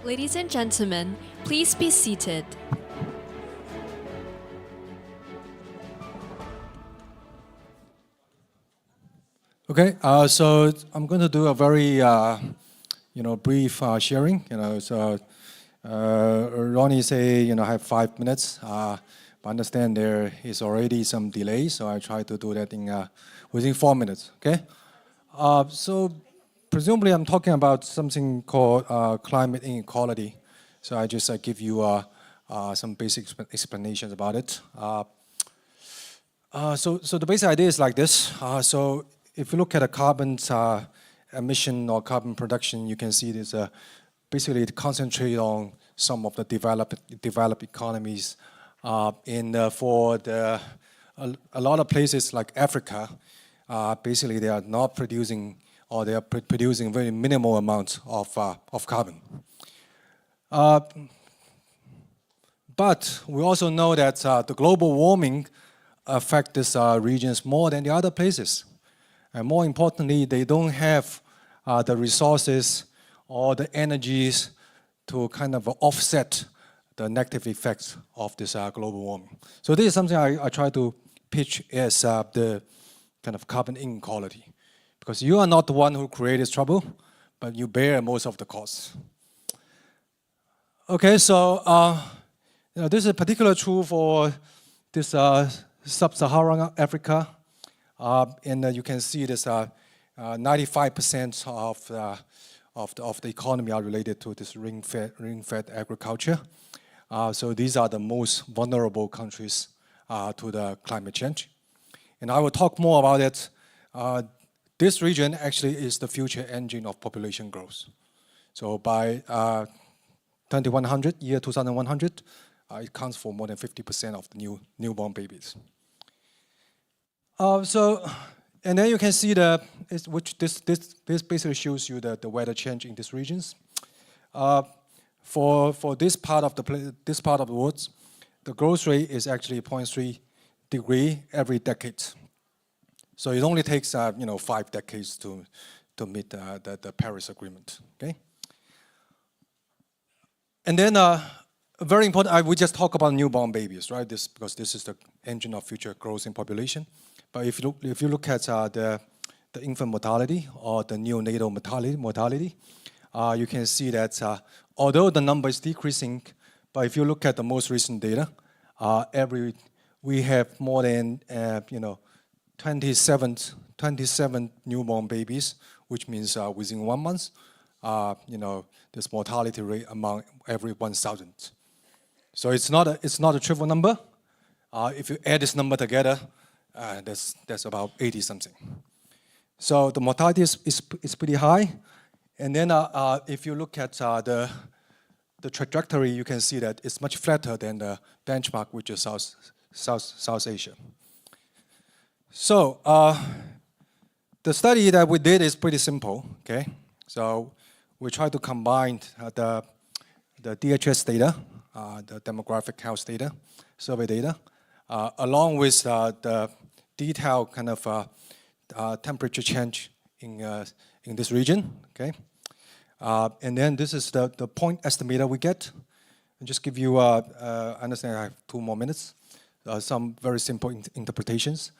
Ladies and gentlemen, please be seated. Okay, so I'm going to do a very, brief sharing. Roni say, I have 5 minutes. But I understand there is already some delay, so I try to do that within 4 minutes. Okay, so presumably I'm talking about something called climate inequality. So I just give you some basic explanations about it. So the basic idea is like this. So if you look at a carbon emission or carbon production, you can see this basically it concentrates on some of the developed economies. For a lot of places like Africa, basically they are not producing or they are producing very minimal amounts of carbon. But we also know that the global warming affects these regions more than the other places. And more importantly, they don't have the resources or the energies to kind of offset the negative effects of this global warming. So this is something I try to pitch as the kind of carbon inequality. Because you are not the one who created trouble, but you bear most of the costs. Okay, so this is particularly true for this sub-Saharan Africa. And you can see this 95% of the economy are related to this ring-fed agriculture. So these are the most vulnerable countries to the climate change. And I will talk more about it. This region actually is the future engine of population growth. So by 2100, it counts for more than 50% of the newborn babies. And then you can see this basically shows you the weather change in these regions. For this part of the world, the growth rate is actually 0.3 degree every decade. So it only takes 5 decades to meet the Paris Agreement. Okay. And then very important, we just talk about newborn babies, right? Because this is the engine of future growth in population. But if you look at the infant mortality or the neonatal mortality, you can see that although the number is decreasing, but if you look at the most recent data, we have more than 27 newborn babies, which means within 1 month, this mortality rate among every 1,000. So it's not a trivial number. If you add this number together, that's about 80 something. So the mortality is pretty high. And then if you look at the trajectory, you can see that it's much flatter than the benchmark, which is South Asia. So the study that we did is pretty simple. Okay, so we try to combine the DHS data, the demographic health data, survey data, along with the detailed kind of temperature change in this region. Okay, and then this is the point estimator we get. I'll just give you, I understand I have 2 more minutes, some very simple interpretations.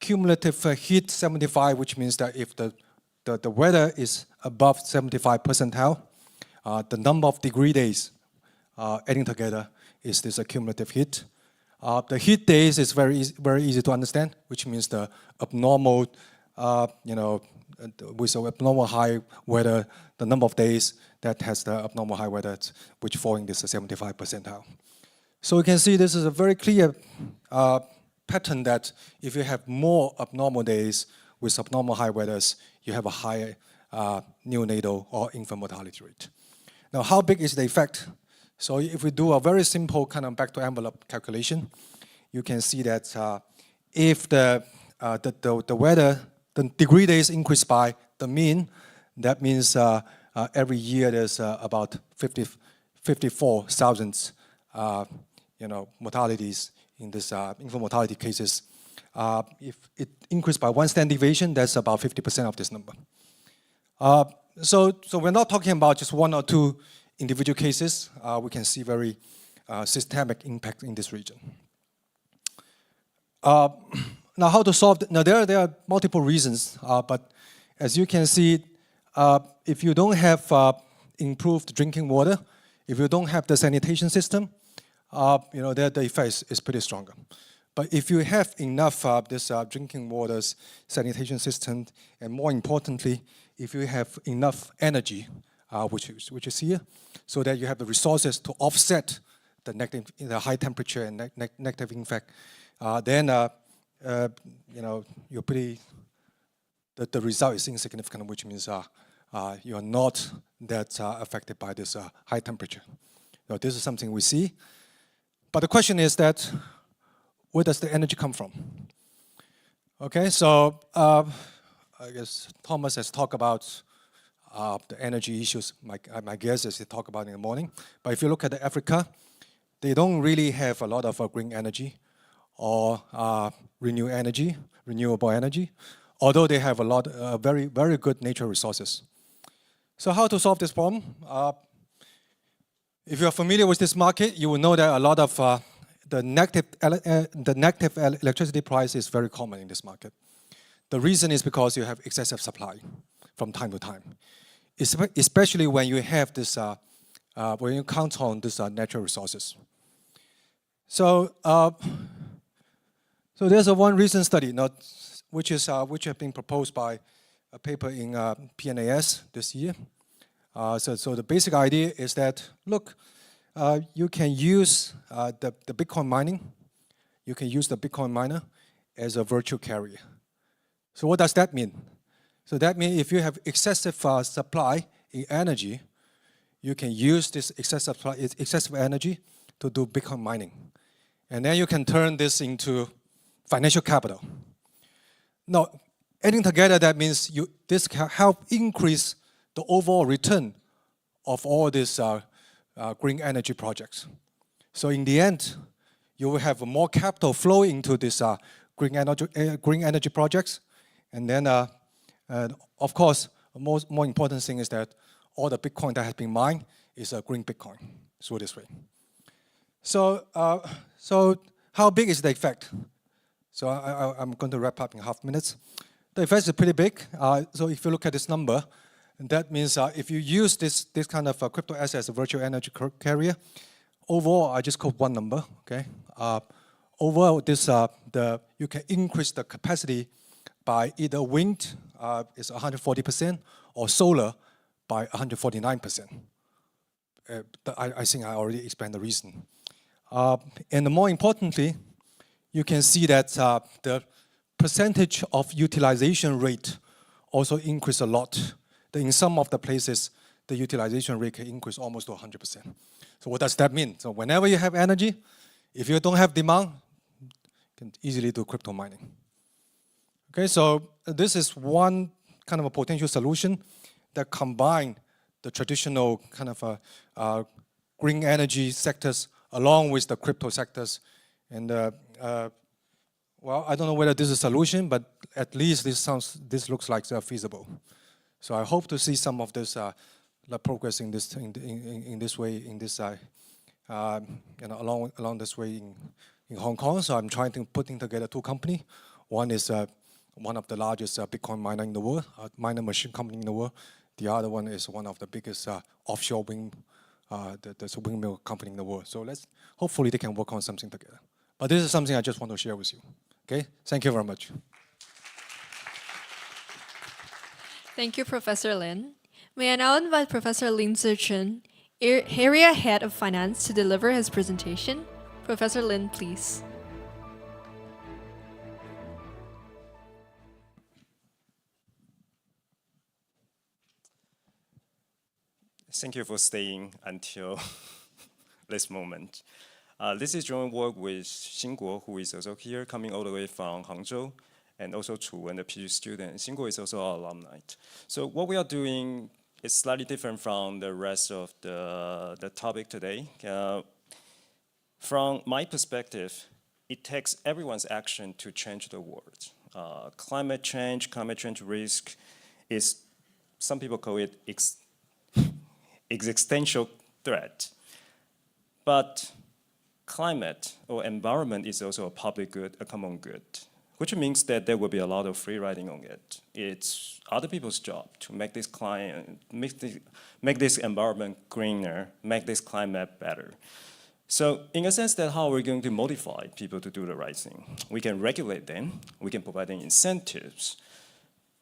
Cumulative heat 75, which means that if the weather is above 75 percentile, the number of degree days adding together is this cumulative heat. The heat days is very easy to understand, which means the abnormal, with abnormal high weather, the number of days that has the abnormal high weather, which fall in this 75 percentile. So you can see this is a very clear pattern that if you have more abnormal days with abnormal high weathers, you have a higher neonatal or infant mortality rate. Now, how big is the effect? So if we do a very simple kind of back to envelope calculation, you can see that if the weather, the degree days increase by the mean, that means every year there's about 54,000 mortalities in this infant mortality cases. If it increased by 1 standard deviation, that's about 50% of this number. so we're not talking about just one or two individual cases. We can see very systemic impact in this region. Now, how to solve? Now, there are multiple reasons, but as you can see, if you don't have improved drinking water, if you don't have the sanitation system, the effect is pretty stronger. But if you have enough this drinking waters, sanitation system, and more importantly, if you have enough energy, which is here, so that you have the resources to offset the negative, the high temperature and negative impact, then you're pretty. The result is insignificant, which means you are not that affected by this high temperature. Now, this is something we see. But the question is that, where does the energy come from? Okay, so I guess Thomas has talked about the energy issues. My guess is he talked about in the morning. But if you look at Africa, they don't really have a lot of green energy or renewable energy, although they have a lot very, very good natural resources. So how to solve this problem? If you're familiar with this market, you will know that a lot of the negative electricity price is very common in this market. The reason is because you have excessive supply from time to time, especially when you have this, when you count on these natural resources. So, so there's a one recent study, which has been proposed by a paper in PNAS this year. So the basic idea is that, look, you can use the Bitcoin mining. You can use the Bitcoin miner as a virtual carrier. So what does that mean? So that means if you have excessive supply in energy, you can use this excessive energy to do Bitcoin mining. And then you can turn this into financial capital. Now, adding together, that means this can help increase the overall return of all these green energy projects. So in the end, you will have more capital flow into these green energy projects. And then, of course, more important thing is that all the Bitcoin that has been mined is a green Bitcoin, through this way. So, so how big is the effect? So I'm going to wrap up in half minutes. The effect is pretty big. So if you look at this number, that means if you use this kind of crypto asset as a virtual energy carrier, overall, I just quote one number, okay? Overall, you can increase the capacity by either wind is 140% or solar by 149%. I think I already explained the reason. And more importantly, you can see that the percentage of utilization rate also increased a lot. In some of the places, the utilization rate can increase almost to 100%. So what does that mean? So whenever you have energy, if you don't have demand, you can easily do crypto mining. Okay, so this is one kind of a potential solution that combine the traditional kind of green energy sectors along with the crypto sectors. And well, I don't know whether this is a solution, but at least this looks like feasible. So I hope to see some of this progress in this way, along this way in Hong Kong. So I'm trying to putting together two companies. One is one of the largest Bitcoin miner in the world, miner machine company in the world. The other one is one of the biggest offshore windmill company in the world. So hopefully they can work on something together. But this is something I just want to share with you. Okay, thank you very much. Thank you, Professor Lin. May I now invite Professor Lin Tse-Chun, Area Head of Finance, to deliver his presentation. Professor Lin, please. Thank you for staying until this moment. This is joint work with Xinguo, who is also here, coming all the way from Hangzhou, and also Chu-Wen, the PhD student. Xinguo is also our alumni. So what we are doing is slightly different from the rest of the topic today. From my perspective, it takes everyone's action to change the world. Climate change risk is some people call it existential threat. But climate or environment is also a public good, a common good, which means that there will be a lot of free riding on it. It's other people's job to make this make this environment greener, make this climate better. So in a sense that how we're going to motivate people to do the right thing. We can regulate them, we can provide them incentives.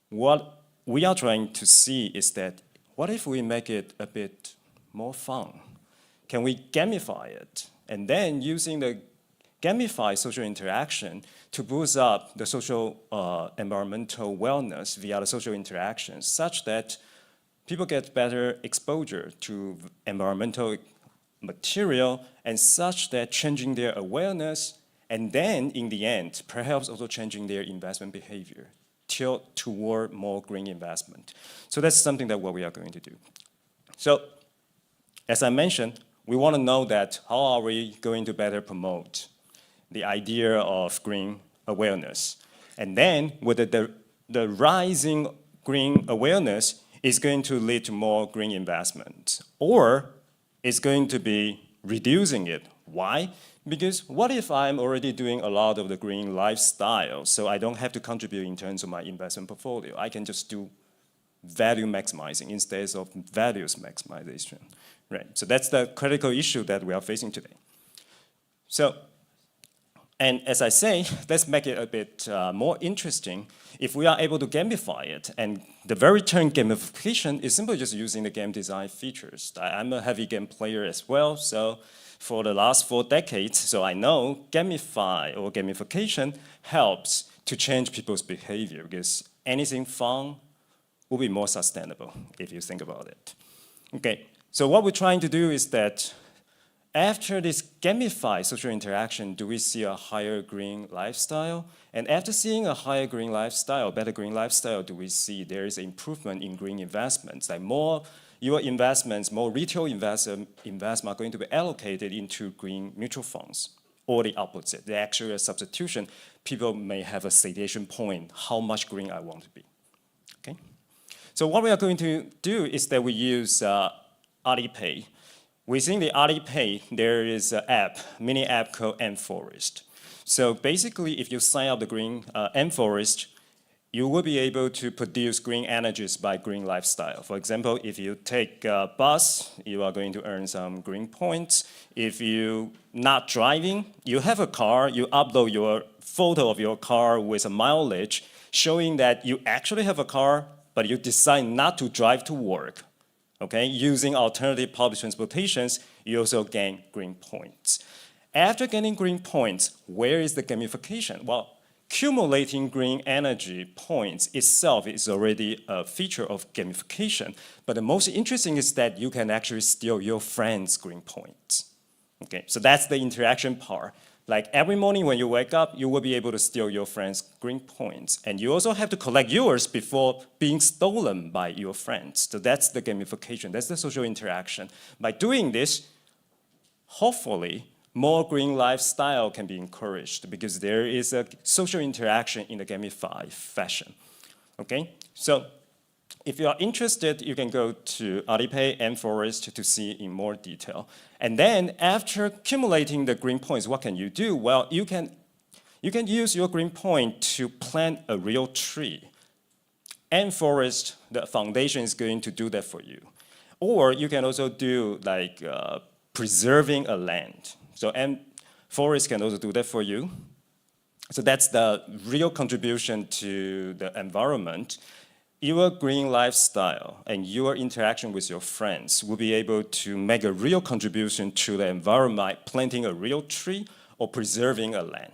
What we are trying to see is that, what if we make it a bit more fun? Can we gamify it? And then using the gamified social interaction to boost up the social environmental wellness via the social interactions, such that people get better exposure to environmental material, and such that changing their awareness, and then in the end, perhaps also changing their investment behavior toward more green investment. So that's something that what we are going to do. So as I mentioned, we want to know that how are we going to better promote the idea of green awareness. And then whether the rising green awareness is going to lead to more green investment, or it's going to be reducing it. Why? Because what if I'm already doing a lot of the green lifestyle, so I don't have to contribute in terms of my investment portfolio. I can just do value maximizing instead of values maximization. Right. So that's the critical issue that we are facing today. So, and as I say, let's make it a bit more interesting. If we are able to gamify it, and the very term gamification is simply just using the game design features. I'm a heavy game player as well, so for the last 4 decades, so I know gamify or gamification helps to change people's behavior, because anything fun will be more sustainable if you think about it. Okay, so what we're trying to do is that after this gamified social interaction, do we see a higher green lifestyle? And after seeing a higher green lifestyle, better green lifestyle, do we see there is an improvement in green investments? Like more your investments, more retail investment are going to be allocated into green mutual funds, or the opposite. The actual substitution, people may have a satiation point, how much green I want to be. Okay? So what we are going to do is that we use Alipay. Within the Alipay, there is an app, mini app called Forest. So basically, if you sign up the green Forest, you will be able to produce green energies by green lifestyle. For example, if you take a bus, you are going to earn some green points. If you're not driving, you have a car, you upload your photo of your car with a mileage, showing that you actually have a car, but you decide not to drive to work. Okay, using alternative public transportations, you also gain green points. After getting green points, where is the gamification? Well, accumulating green energy points itself is already a feature of gamification. But the most interesting is that you can actually steal your friends' green points. Okay, so that's the interaction part. Like every morning when you wake up, you will be able to steal your friends' green points. And you also have to collect yours before being stolen by your friends. So that's the gamification, that's the social interaction. By doing this, hopefully, more green lifestyle can be encouraged because there is a social interaction in the gamified fashion. Okay, so if you are interested, you can go to Alipay and Forest to see in more detail. And then after accumulating the green points, what can you do? Well, you can use your green point to plant a real tree. And Forest, the foundation is going to do that for you. Or you can also do like preserving a land. So and Forest can also do that for you. So that's the real contribution to the environment. Your green lifestyle and your interaction with your friends will be able to make a real contribution to the environment by planting a real tree or preserving a land.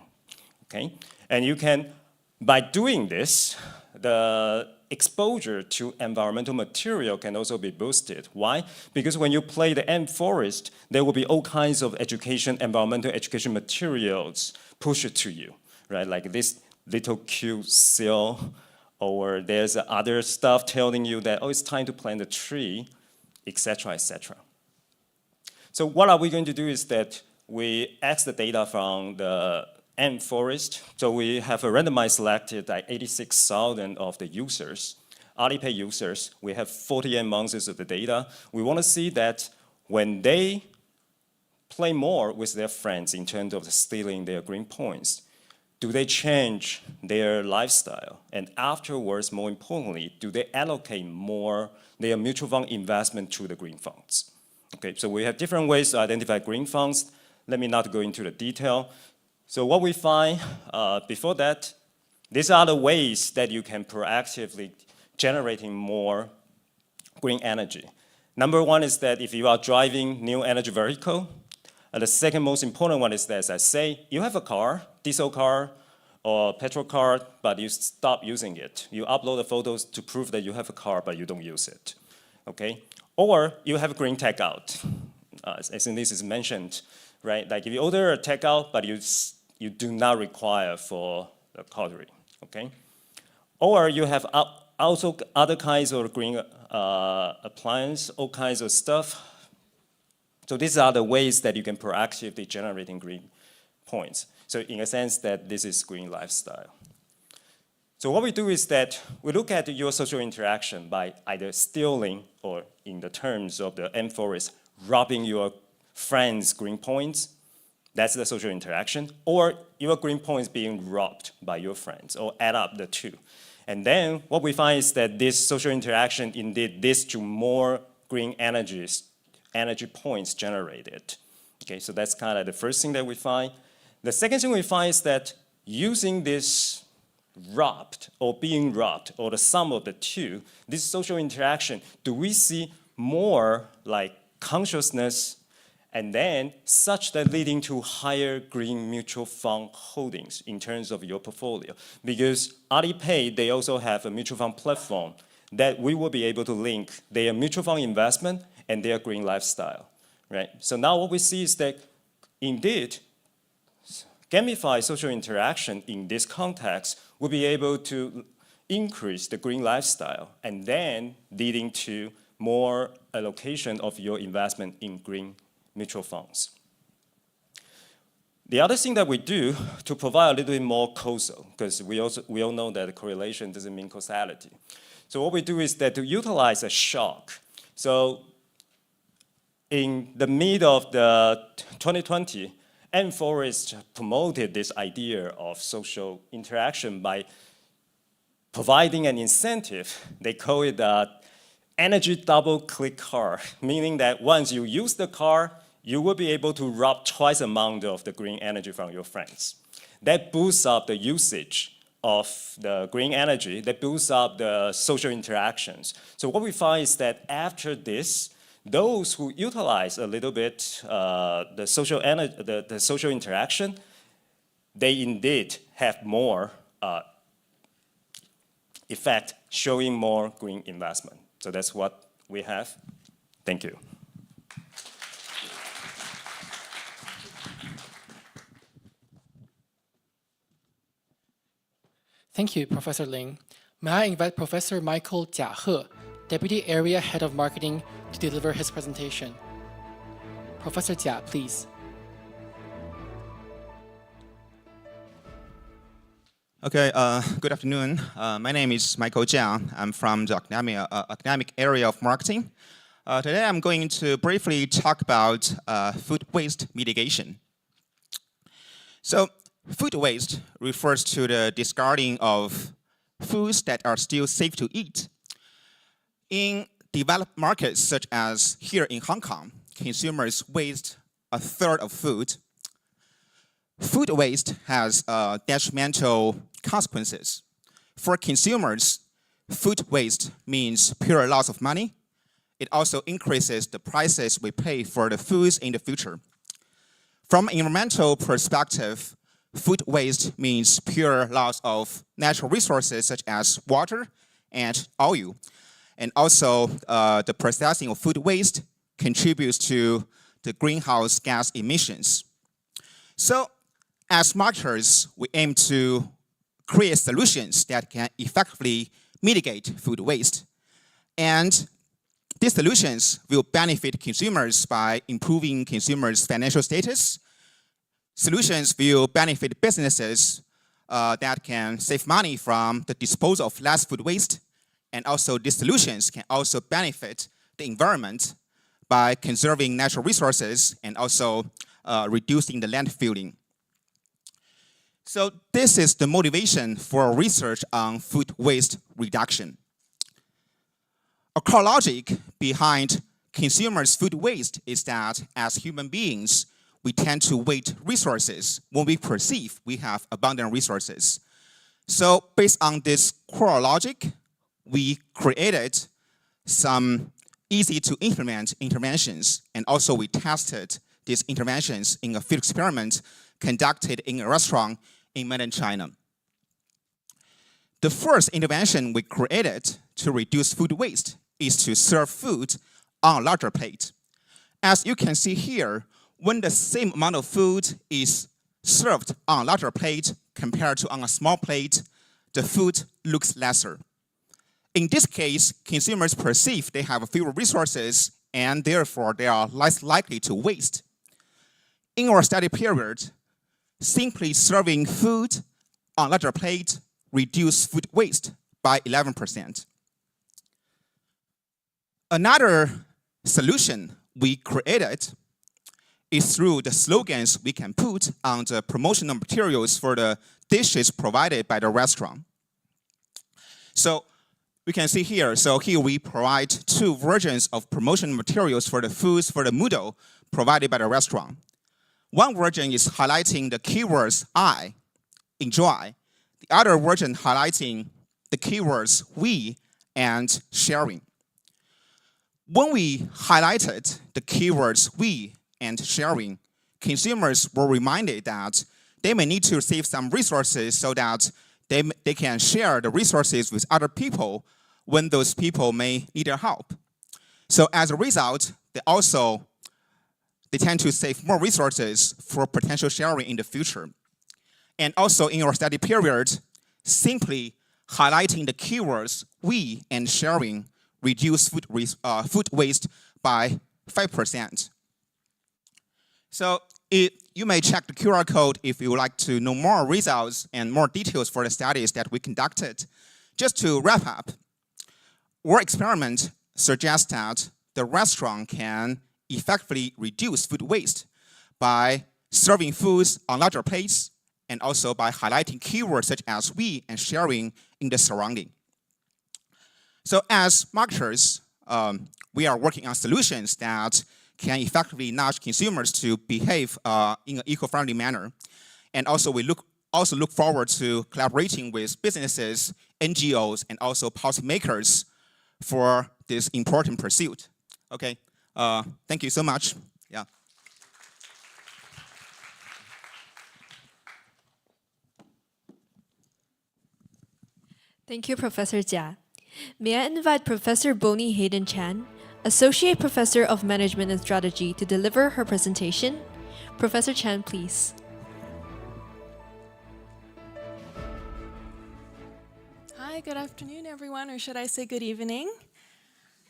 Okay? And you can, by doing this, the exposure to environmental material can also be boosted. Why? Because when you play the Forest, there will be all kinds of education, environmental education materials pushed to you, right? Like this little cute seal, or there's other stuff telling you that, oh, it's time to plant a tree, etc., etc. So what are we going to do is that we ask the data from the Forest. So we have a randomized selected like 86,000 of the users Alipay users, we have 48 months of the data. We want to see that when they play more with their friends in terms of stealing their green points, do they change their lifestyle? And afterwards, more importantly, do they allocate more their mutual fund investment to the green funds? Okay, so we have different ways to identify green funds. Let me not go into the detail. So what we find before that, these are the ways that you can proactively generating more green energy. Number one is that if you are driving new energy vehicle, and the second most important one is that, as I say, you have a car, diesel car or petrol car, but you stop using it. You upload the photos to prove that you have a car, but you don't use it, okay? Or you have green tech out, as this is mentioned, right? Like if you order a tech out, but you do not require for the cutlery, okay? Or you have also other kinds of green appliance, all kinds of stuff. So these are the ways that you can proactively generating green points. So in a sense that this is green lifestyle. So what we do is that we look at your social interaction by either stealing or in the terms of the M4 robbing your friends' green points. That's the social interaction. Or your green points being robbed by your friends, or add up the two. And then what we find is that this social interaction indeed leads to more green energy points generated. Okay, so that's kind of the first thing that we find. The second thing we find is that using this robbed or being robbed, or the sum of the two, this social interaction, do we see more like consciousness and then such that leading to higher green mutual fund holdings in terms of your portfolio? Because Alipay, they also have a mutual fund platform that we will be able to link their mutual fund investment and their green lifestyle, right? So now what we see is that indeed, Gamify social interaction in this context will be able to increase the green lifestyle and then leading to more allocation of your investment in green mutual funds. The other thing that we do to provide a little bit more causal, because we all know that correlation doesn't mean causality. So what we do is that to utilize a shock. So in the mid of the 2020, M4 promoted this idea of social interaction by providing an incentive. They call it energy double-click car, meaning that once you use the car, you will be able to rob twice the amount of the green energy from your friends. That boosts up the usage of the green energy, that boosts up the social interactions. So what we find is that after this, those who utilize a little bit the social interaction, they indeed have more effect, showing more green investment. So that's what we have. Thank you. Thank you, Professor Ling. May I invite Professor Michael Jia He, Deputy Area Head of Marketing, to deliver his presentation. Professor Jia, please. Okay, good afternoon. My name is Michael Jia. I'm from the academic area of marketing. Today I'm going to briefly talk about food waste mitigation. So, food waste refers to the discarding of foods that are still safe to eat. In developed markets such as here in Hong Kong, consumers waste a third of food. Food waste has detrimental consequences. For consumers, food waste means pure loss of money. It also increases the prices we pay for the foods in the future. From an environmental perspective, food waste means pure loss of natural resources such as water and oil. And also, the processing of food waste contributes to the greenhouse gas emissions. So, as marketers, we aim to create solutions that can effectively mitigate food waste. And these solutions will benefit consumers by improving consumers' financial status. Solutions will benefit businesses that can save money from the disposal of less food waste. And also these solutions can also benefit the environment by conserving natural resources and also reducing the landfilling. So this is the motivation for research on food waste reduction. A core logic behind consumers' food waste is that as human beings, we tend to waste resources when we perceive we have abundant resources. So based on this core logic, we created some easy to implement interventions, and also we tested these interventions in a field experiment conducted in a restaurant in mainland China. The first intervention we created to reduce food waste is to serve food on a larger plate. As you can see here, when the same amount of food is served on a larger plate compared to on a small plate, the food looks lesser. In this case, consumers perceive they have fewer resources and therefore they are less likely to waste. In our study period, simply serving food on a larger plate reduced food waste by 11%. Another solution we created is through the slogans we can put on the promotional materials for the dishes provided by the restaurant. So we can see here, so here we provide two versions of promotional materials for the foods for the noodle provided by the restaurant. One version is highlighting the keywords I, enjoy. The other version highlighting the keywords we and sharing. When we highlighted the keywords we and sharing, consumers were reminded that they may need to save some resources so that they can share the resources with other people when those people may need their help. So as a result, they tend to save more resources for potential sharing in the future. And also in our study period, simply highlighting the keywords we and sharing reduce food waste by 5%. So you may check the QR code if you would like to know more results and more details for the studies that we conducted. Just to wrap up, our experiment suggests that the restaurant can effectively reduce food waste by serving foods on larger plates and also by highlighting keywords such as we and sharing in the surrounding. So as marketers, we are working on solutions that can effectively nudge consumers to behave in an eco-friendly manner. And also we look forward to collaborating with businesses, NGOs, and also policymakers for this important pursuit. Okay, thank you so much. Yeah. Thank you, Professor Jia. May I invite Professor Bonnie Hayden Chen, Associate Professor of Management and Strategy, to deliver her presentation? Professor Chen, please. Hi, good afternoon, everyone, or should I say good evening?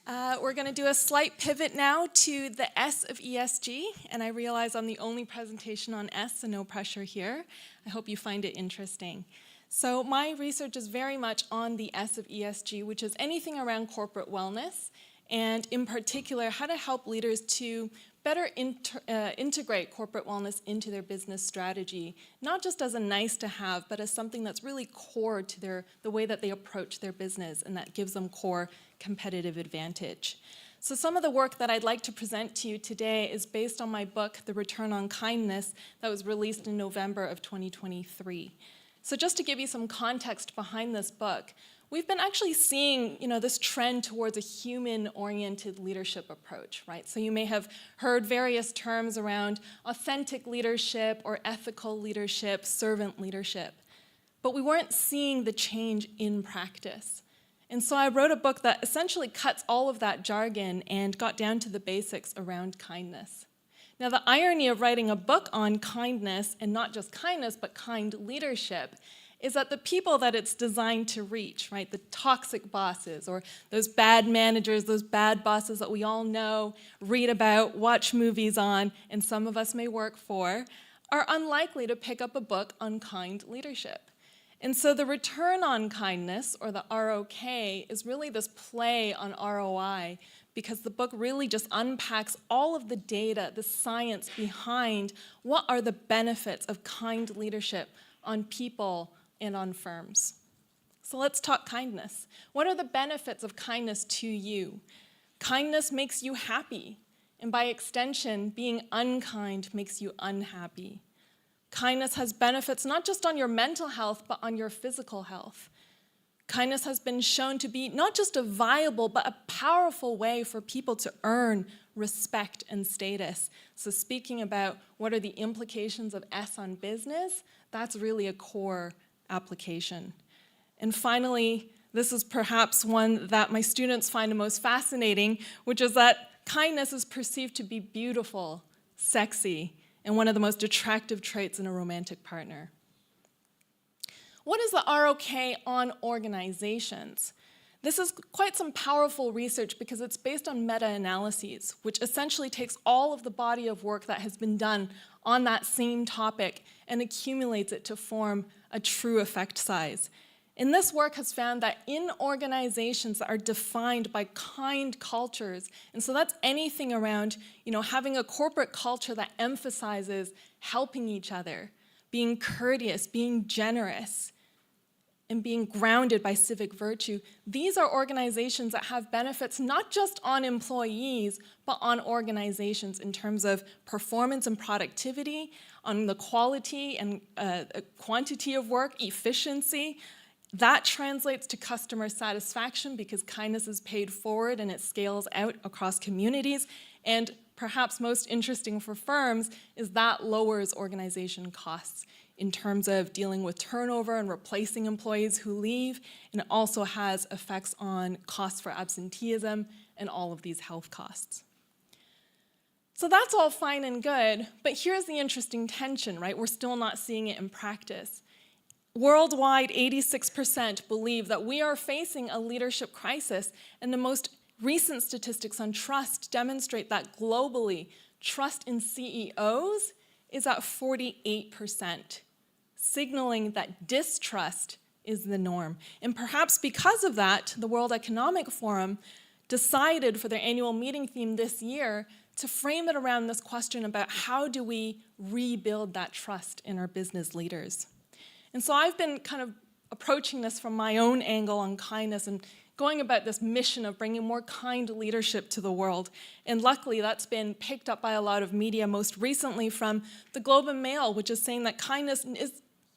We're going to do a slight pivot now to the S of ESG, and I realize I'm the only presentation on S, so no pressure here. I hope you find it interesting. So my research is very much on the S of ESG, which is anything around corporate wellness, and in particular, how to help leaders to better integrate corporate wellness into their business strategy, not just as a nice to have, but as something that's really core to the way that they approach their business, and that gives them core competitive advantage. So some of the work that I'd like to present to you today is based on my book, The Return on Kindness, that was released in November of 2023. So just to give you some context behind this book, we've been actually seeing, this trend towards a human-oriented leadership approach, right? So you may have heard various terms around authentic leadership or ethical leadership, servant leadership, but we weren't seeing the change in practice. And so I wrote a book that essentially cuts all of that jargon and got down to the basics around kindness. Now, the irony of writing a book on kindness, and not just kindness, but kind leadership, is that the people that it's designed to reach, right, the toxic bosses or those bad managers, those bad bosses that we all know, read about, watch movies on, and some of us may work for, are unlikely to pick up a book on kind leadership. And so the return on kindness, or the ROK, is really this play on ROI, because the book really just unpacks all of the data, the science behind what are the benefits of kind leadership on people and on firms. So let's talk kindness. What are the benefits of kindness to you? Kindness makes you happy, and by extension, being unkind makes you unhappy. Kindness has benefits not just on your mental health, but on your physical health. Kindness has been shown to be not just a viable, but a powerful way for people to earn respect and status. So speaking about what are the implications of S on business, that's really a core application. And finally, this is perhaps one that my students find the most fascinating, which is that kindness is perceived to be beautiful, sexy, and one of the most attractive traits in a romantic partner. What is the ROK on organizations? This is quite some powerful research because it's based on meta-analyses, which essentially takes all of the body of work that has been done on that same topic and accumulates it to form a true effect size. And this work has found that in organizations that are defined by kind cultures, and so that's anything around, having a corporate culture that emphasizes helping each other, being courteous, being generous, and being grounded by civic virtue. These are organizations that have benefits not just on employees, but on organizations in terms of performance and productivity, on the quality and quantity of work, efficiency. That translates to customer satisfaction because kindness is paid forward and it scales out across communities. And perhaps most interesting for firms is that lowers organization costs in terms of dealing with turnover and replacing employees who leave, and it also has effects on costs for absenteeism and all of these health costs. So that's all fine and good, but here's the interesting tension, right? We're still not seeing it in practice. Worldwide, 86% believe that we are facing a leadership crisis, and the most recent statistics on trust demonstrate that globally, trust in CEOs is at 48%. Signaling that distrust is the norm. And perhaps because of that, the World Economic Forum decided for their annual meeting theme this year to frame it around this question about how do we rebuild that trust in our business leaders. And so I've been kind of approaching this from my own angle on kindness and going about this mission of bringing more kind leadership to the world. And luckily, that's been picked up by a lot of media, most recently from the Globe and Mail, which is saying that kindness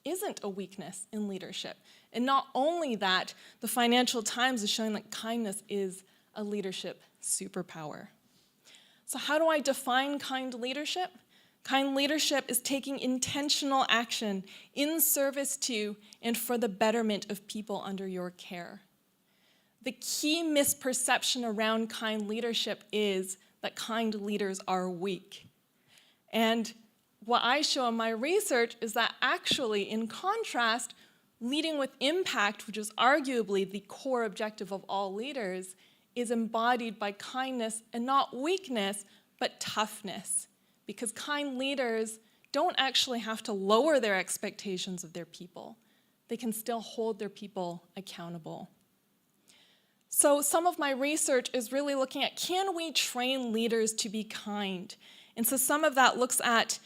isn't a weakness in leadership. And not only that, the Financial Times is showing that kindness is a leadership superpower. So how do I define kind leadership? Kind leadership is taking intentional action in service to and for the betterment of people under your care. The key misperception around kind leadership is that kind leaders are weak. And what I show in my research is that actually, in contrast, leading with impact, which is arguably the core objective of all leaders, is embodied by kindness and not weakness, but toughness. Because kind leaders don't actually have to lower their expectations of their people. They can still hold their people accountable. So some of my research is really looking at, can we train leaders to be kind? And so some of that looks at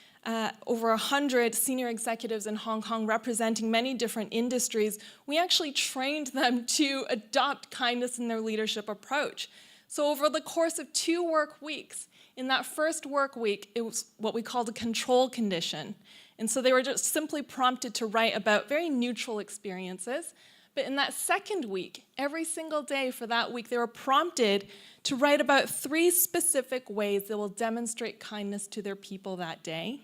over 100 senior executives in Hong Kong representing many different industries. We actually trained them to adopt kindness in their leadership approach. So over the course of 2 work weeks, in that first work week, it was what we called a control condition. And so they were just simply prompted to write about very neutral experiences. But in that second week, every single day for that week, they were prompted to write about 3 specific ways they will demonstrate kindness to their people that day.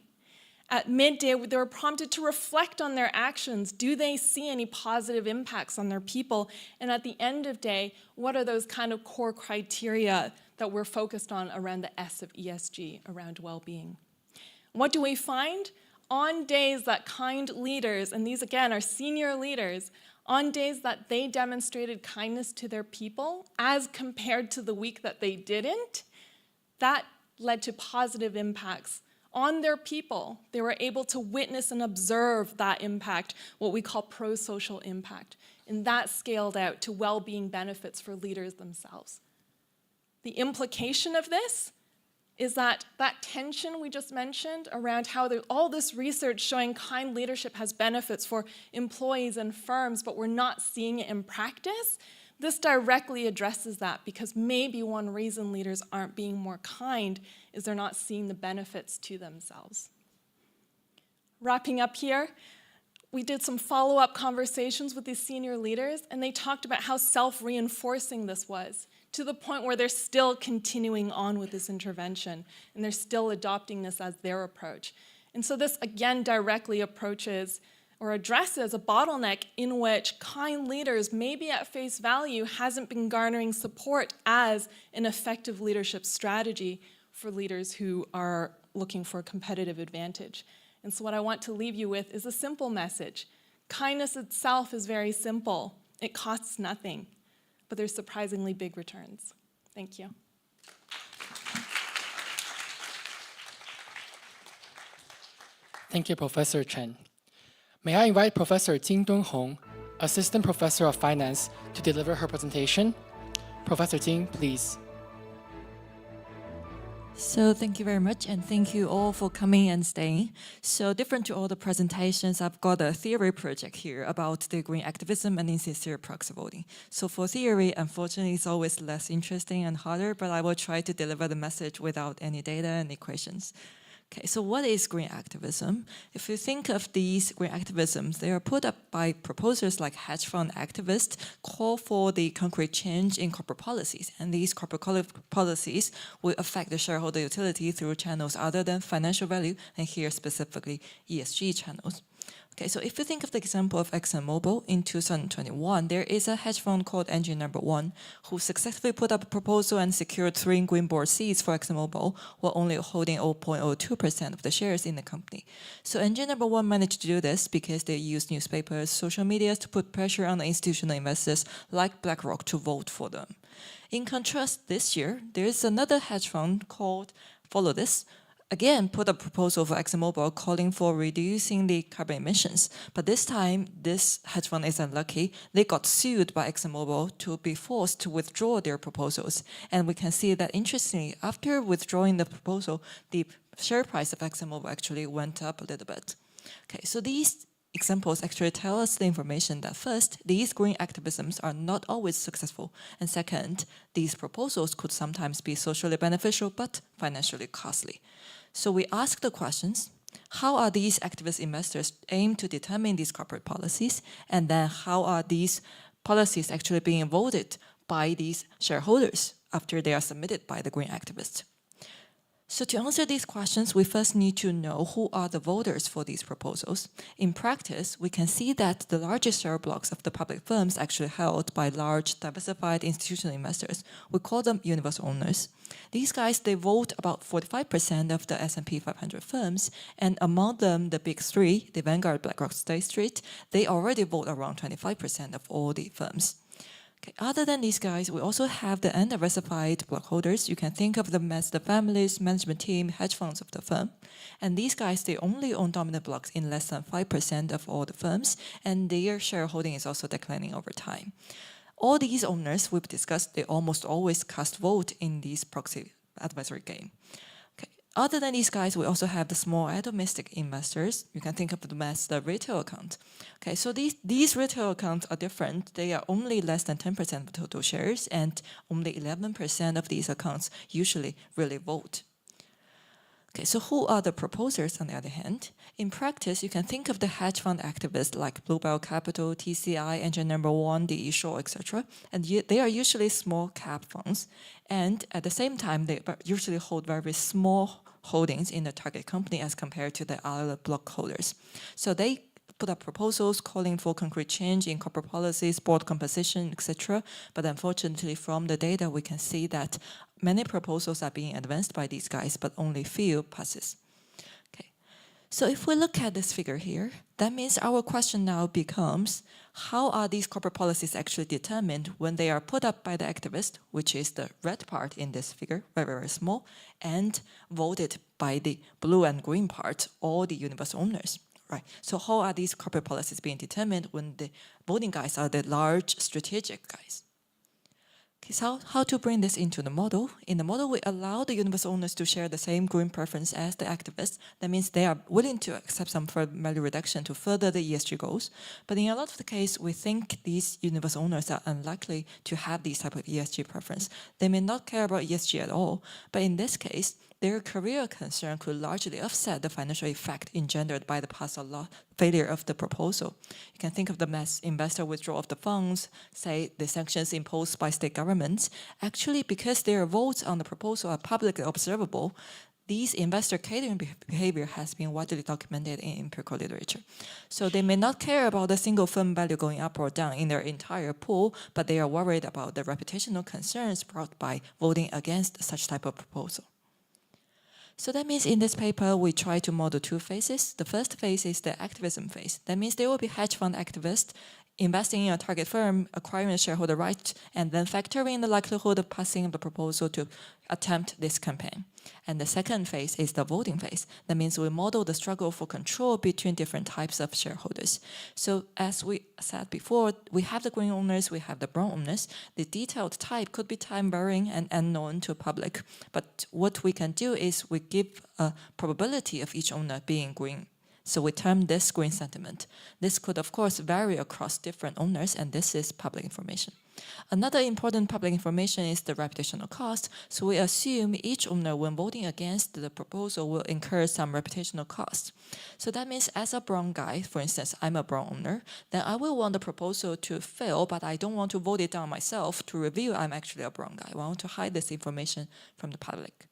At midday, they were prompted to reflect on their actions. Do they see any positive impacts on their people? And at the end of day, what are those kind of core criteria that we're focused on around the S of ESG, around well-being? What do we find? On days that kind leaders, and these again are senior leaders, on days that they demonstrated kindness to their people as compared to the week that they didn't, that led to positive impacts on their people. They were able to witness and observe that impact, what we call pro-social impact. And that scaled out to well-being benefits for leaders themselves. The implication of this is that that tension we just mentioned around how all this research showing kind leadership has benefits for employees and firms, but we're not seeing it in practice, this directly addresses that, because maybe one reason leaders aren't being more kind is they're not seeing the benefits to themselves. Wrapping up here, we did some follow-up conversations with these senior leaders, and they talked about how self-reinforcing this was, to the point where they're still continuing on with this intervention, and they're still adopting this as their approach. And so this, again, directly approaches or addresses a bottleneck in which kind leaders, maybe at face value, hasn't been garnering support as an effective leadership strategy for leaders who are looking for a competitive advantage. And so what I want to leave you with is a simple message. Kindness itself is very simple. It costs nothing, but there's surprisingly big returns. Thank you. Thank you, Professor Chen. May I invite Professor Dunhong, Assistant Professor of Finance, to deliver her presentation? Professor Jing, please. So thank you very much, and thank you all for coming and staying. So different to all the presentations, I've got a theory project here about the green activism and insincere proxy voting. So for theory, unfortunately, it's always less interesting and harder, but I will try to deliver the message without any data and equations. Okay, so what is green activism? If you think of these green activisms, they are put up by proposers like hedge fund activists, call for the concrete change in corporate policies. And these corporate policies will affect the shareholder utility through channels other than financial value, and here specifically ESG channels. Okay, so if you think of the example of ExxonMobil in 2021, there is a hedge fund called Engine Number 1 who successfully put up a proposal and secured 3 green board seats for ExxonMobil while only holding 0.02% of the shares in the company. So Engine Number 1 managed to do this because they used newspapers, social media to put pressure on the institutional investors like BlackRock to vote for them. In contrast, this year, there is another hedge fund called Follow This, again, put a proposal for ExxonMobil calling for reducing the carbon emissions. But this time, this hedge fund is unlucky. They got sued by ExxonMobil to be forced to withdraw their proposals. And we can see that, interestingly, after withdrawing the proposal, the share price of ExxonMobil actually went up a little bit. Okay, so these examples actually tell us the information that first, these green activisms are not always successful. And second, these proposals could sometimes be socially beneficial but financially costly. So we ask the questions, how are these activist investors aim to determine these corporate policies? And then how are these policies actually being voted by these shareholders after they are submitted by the green activists? So to answer these questions, we first need to know who are the voters for these proposals. In practice, we can see that the largest share blocks of the public firms actually held by large, diversified institutional investors. We call them universal owners. These guys, they vote about 45% of the S&P 500 firms, and among them, the big three, the Vanguard, BlackRock, State Street, they already vote around 25% of all the firms. Okay, other than these guys, we also have the undiversified block holders. You can think of them as the families, management team, hedge funds of the firm. And these guys, they only own dominant blocks in less than 5% of all the firms, and their shareholding is also declining over time. All these owners we've discussed, they almost always cast vote in this proxy advisory game. Other than these guys, we also have the small atomistic investors. You can think of them as the retail account. Okay, so these retail accounts are different. They are only less than 10% of total shares, and only 11% of these accounts usually really vote. Okay, so who are the proposers on the other hand? In practice, you can think of the hedge fund activists like Bluebell Capital, TCI, Engine Number 1, DE Shaw, etc. And they are usually small cap funds. And at the same time, they usually hold very small holdings in the target company as compared to the other block holders. So they put up proposals calling for concrete change in corporate policies, board composition, etc. But unfortunately, from the data, we can see that many proposals are being advanced by these guys, but only few passes. Okay. So if we look at this figure here, that means our question now becomes, how are these corporate policies actually determined when they are put up by the activist, which is the red part in this figure, very, very small, and voted by the blue and green part, all the universal owners, right? So how are these corporate policies being determined when the voting guys are the large strategic guys? Okay, so how to bring this into the model? In the model, we allow the universal owners to share the same green preference as the activists. That means they are willing to accept some further value reduction to further the ESG goals. But in a lot of the case, we think these universal owners are unlikely to have these type of ESG preference. They may not care about ESG at all, but in this case, their career concern could largely offset the financial effect engendered by the past failure of the proposal. You can think of them as investor withdrawal of the funds, say the sanctions imposed by state governments. Actually, because their votes on the proposal are publicly observable, these investor catering behavior has been widely documented in empirical literature. So they may not care about the single firm value going up or down in their entire pool, but they are worried about the reputational concerns brought by voting against such type of proposal. So that means in this paper, we try to model two phases. The first phase is the activism phase. That means there will be hedge fund activists investing in a target firm, acquiring a shareholder right, and then factoring the likelihood of passing the proposal to attempt this campaign. And the second phase is the voting phase. That means we model the struggle for control between different types of shareholders. So as we said before, we have the green owners, we have the brown owners. The detailed type could be time varying and unknown to public. But what we can do is we give a probability of each owner being green. So we term this green sentiment. This could, of course, vary across different owners, and this is public information. Another important public information is the reputational cost. So we assume each owner, when voting against the proposal, will incur some reputational cost. So that means as a brown guy, for instance, I'm a brown owner, then I will want the proposal to fail, but I don't want to vote it down myself to reveal I'm actually a brown guy. I want to hide this information from the public.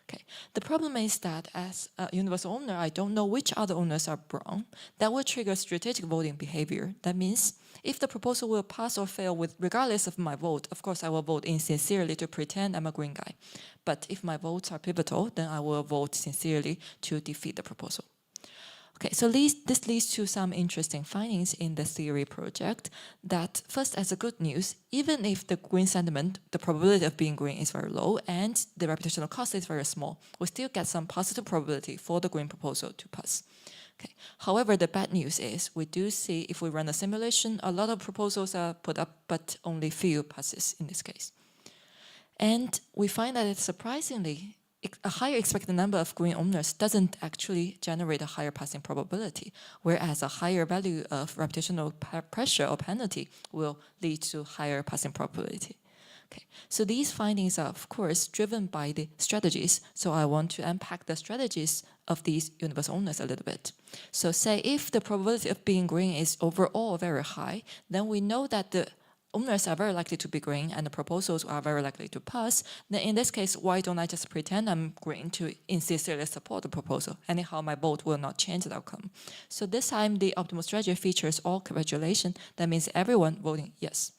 Okay. The problem is that as a universal owner, I don't know which other owners are brown. That will trigger strategic voting behavior. That means if the proposal will pass or fail regardless of my vote, of course I will vote insincerely to pretend I'm a green guy. But if my votes are pivotal, then I will vote sincerely to defeat the proposal. Okay, so this leads to some interesting findings in the theory project that first, as a good news, even if the green sentiment, the probability of being green is very low and the reputational cost is very small, we still get some positive probability for the green proposal to pass. Okay. However, the bad news is we do see if we run a simulation, a lot of proposals are put up, but only few passes in this case. And we find that it's surprisingly, a higher expected number of green owners doesn't actually generate a higher passing probability, whereas a higher value of reputational pressure or penalty will lead to higher passing probability. Okay. So these findings are, of course, driven by the strategies. So I want to unpack the strategies of these universal owners a little bit. So say if the probability of being green is overall very high, then we know that the owners are very likely to be green and the proposals are very likely to pass, then in this case, why don't I just pretend I'm green to insincerely support the proposal? Anyhow, my vote will not change the outcome. So this time, the optimal strategy features all congratulation. That means everyone voting yes.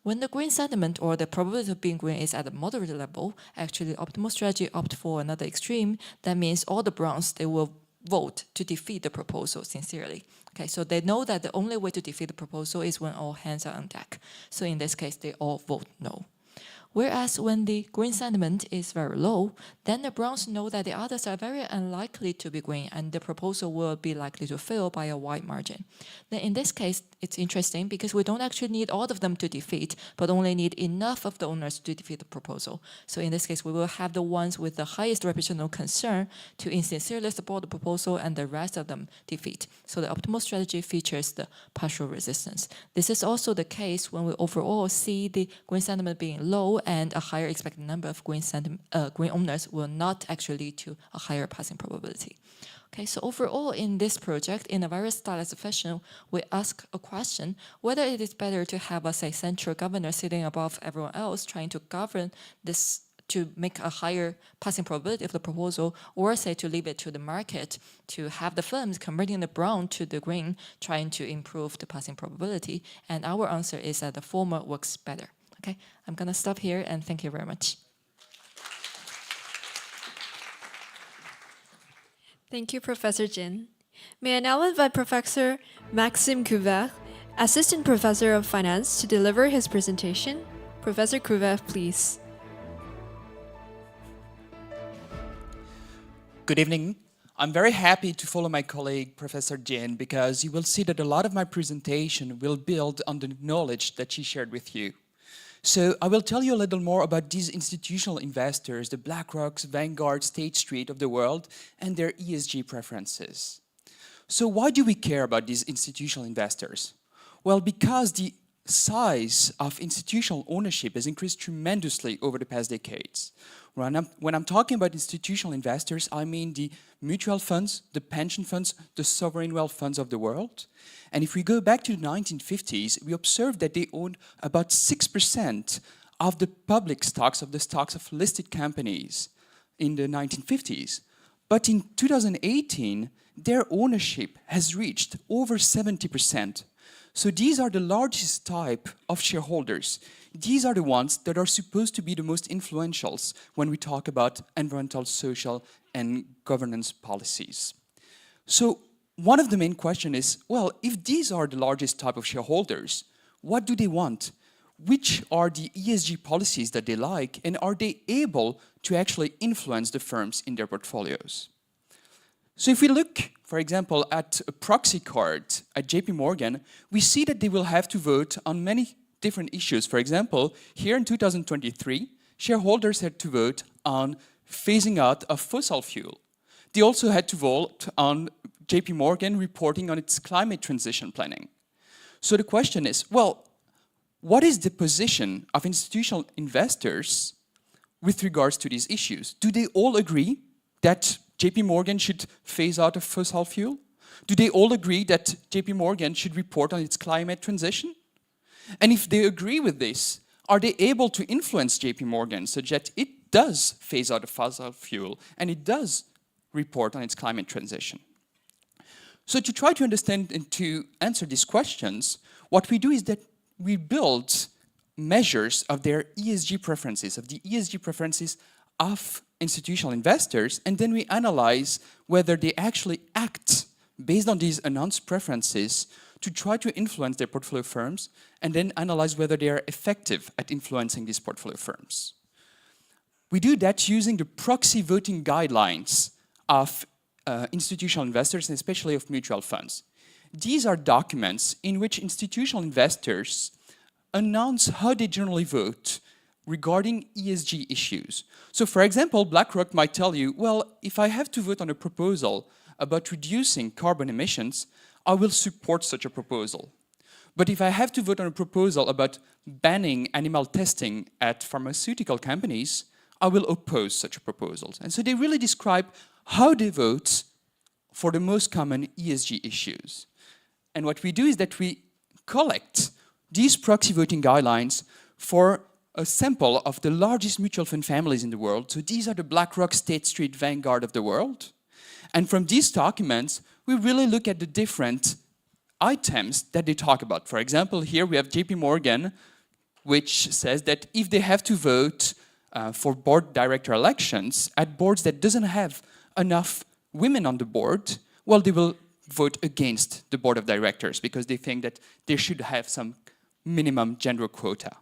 When the green sentiment or the probability of being green is at a moderate level, actually optimal strategy opt for another extreme. That means all the browns, they will vote to defeat the proposal sincerely. Okay, so they know that the only way to defeat the proposal is when all hands are on deck. So in this case, they all vote no. Whereas when the green sentiment is very low, then the browns know that the others are very unlikely to be green and the proposal will be likely to fail by a wide margin. Then in this case, it's interesting because we don't actually need all of them to defeat, but only need enough of the owners to defeat the proposal. So in this case, we will have the ones with the highest reputational concern to insincerely support the proposal and the rest of them defeat. So the optimal strategy features the partial resistance. This is also the case when we overall see the green sentiment being low and a higher expected number of green owners will not actually lead to a higher passing probability. Okay, so overall in this project, in a very stylized fashion, we ask a question whether it is better to have a, say, central governor sitting above everyone else trying to govern this to make a higher passing probability of the proposal, or say to leave it to the market to have the firms converting the brown to the green, trying to improve the passing probability. And our answer is that the former works better. Okay, I'm going to stop here and thank you very much. Thank you, Professor Jin. May I now invite Professor Maxime COUVERT, Assistant Professor of Finance, to deliver his presentation. Professor COUVERT, please. Good evening. I'm very happy to follow my colleague, Professor Chen, because you will see that a lot of my presentation will build on the knowledge that she shared with you. So I will tell you a little more about these institutional investors, the BlackRocks, Vanguard, State Street of the world, and their ESG preferences. So why do we care about these institutional investors? Well, because the size of institutional ownership has increased tremendously over the past decades. When I'm talking about institutional investors, I mean the mutual funds, the pension funds, the sovereign wealth funds of the world. And if we go back to the 1950s, we observed that they owned about 6% of the public stocks, of the stocks of listed companies in the 1950s. But in 2018, their ownership has reached over 70%. So these are the largest type of shareholders. These are the ones that are supposed to be the most influential when we talk about environmental, social, and governance policies. So one of the main questions is, well, if these are the largest type of shareholders, what do they want? Which are the ESG policies that they like, and are they able to actually influence the firms in their portfolios? So if we look, for example, at a proxy card at JP Morgan, we see that they will have to vote on many different issues. For example, here in 2023, shareholders had to vote on phasing out of fossil fuel. They also had to vote on JP Morgan reporting on its climate transition planning. So the question is, well, what is the position of institutional investors with regards to these issues? Do they all agree that JP Morgan should phase out of fossil fuel? Do they all agree that JP Morgan should report on its climate transition? And if they agree with this, are they able to influence JP Morgan such that it does phase out of fossil fuel and it does report on its climate transition? So to try to understand and to answer these questions, what we do is that we build measures of their ESG preferences, of the ESG preferences of institutional investors, and then we analyze whether they actually act based on these announced preferences to try to influence their portfolio firms, and then analyze whether they are effective at influencing these portfolio firms. We do that using the proxy voting guidelines of institutional investors, and especially of mutual funds. These are documents in which institutional investors announce how they generally vote regarding ESG issues. So for example, BlackRock might tell you, well, if I have to vote on a proposal about reducing carbon emissions, I will support such a proposal. But if I have to vote on a proposal about banning animal testing at pharmaceutical companies, I will oppose such proposals. And so they really describe how they vote for the most common ESG issues. And what we do is that we collect these proxy voting guidelines for a sample of the largest mutual fund families in the world. So these are the BlackRock, State Street, Vanguard of the world. And from these documents, we really look at the different items that they talk about. For example, here we have JP Morgan, which says that if they have to vote for board director elections at boards that doesn't have enough women on the board, well, they will vote against the board of directors because they think that they should have some minimum gender quota.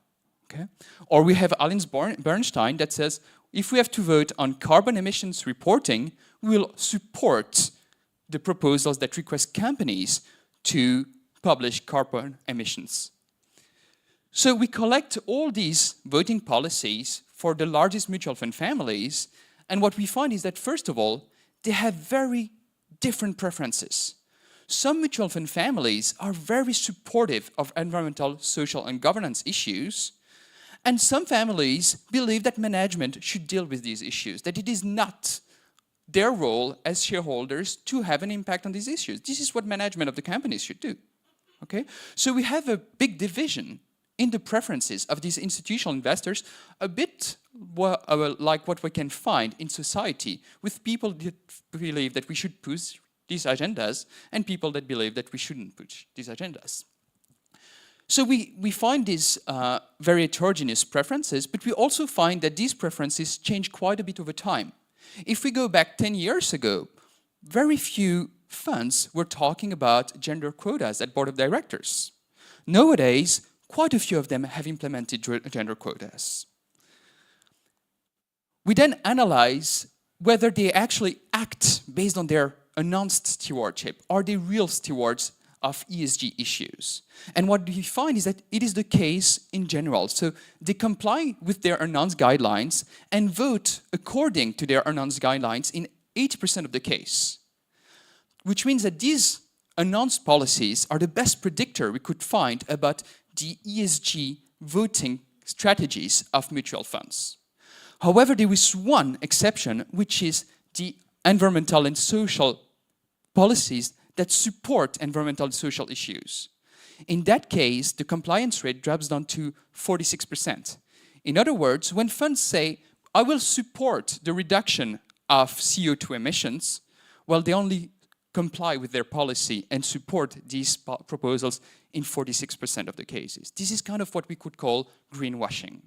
Okay? Or we have Bernstein that says, if we have to vote on carbon emissions reporting, we will support the proposals that request companies to publish carbon emissions. So we collect all these voting policies for the largest mutual fund families, and what we find is that, first of all, they have very different preferences. Some mutual fund families are very supportive of environmental, social, and governance issues, and some families believe that management should deal with these issues, that it is not their role as shareholders to have an impact on these issues. This is what management of the companies should do. Okay? So we have a big division in the preferences of these institutional investors, a bit like what we can find in society, with people that believe that we should push these agendas and people that believe that we shouldn't push these agendas. So we find these very heterogeneous preferences, but we also find that these preferences change quite a bit over time. If we go back 10 years ago, very few funds were talking about gender quotas at board of directors. Nowadays, quite a few of them have implemented gender quotas. We then analyze whether they actually act based on their announced stewardship. Are they real stewards of ESG issues? And what we find is that it is the case in general. So they comply with their announced guidelines and vote according to their announced guidelines in 80% of the case, which means that these announced policies are the best predictor we could find about the ESG voting strategies of mutual funds. However, there is one exception, which is the environmental and social policies that support environmental and social issues. In that case, the compliance rate drops down to 46%. In other words, when funds say, I will support the reduction of CO2 emissions, well, they only comply with their policy and support these proposals in 46% of the cases. This is kind of what we could call greenwashing.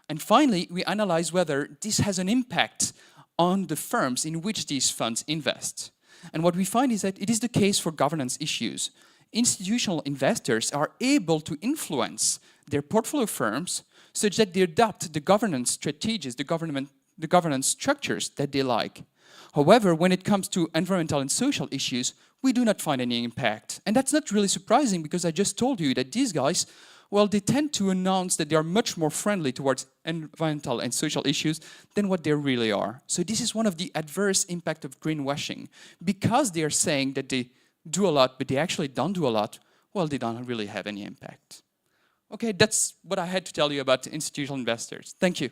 And finally, we analyze whether this has an impact on the firms in which these funds invest. And what we find is that it is the case for governance issues. Institutional investors are able to influence their portfolio firms such that they adopt the governance strategies, the governance structures that they like. However, when it comes to environmental and social issues, we do not find any impact. And that's not really surprising because I just told you that these guys, well, they tend to announce that they are much more friendly towards environmental and social issues than what they really are. So this is one of the adverse impact of greenwashing. Because they are saying that they do a lot, but they actually don't do a lot, well, they don't really have any impact. Okay, that's what I had to tell you about institutional investors. Thank you.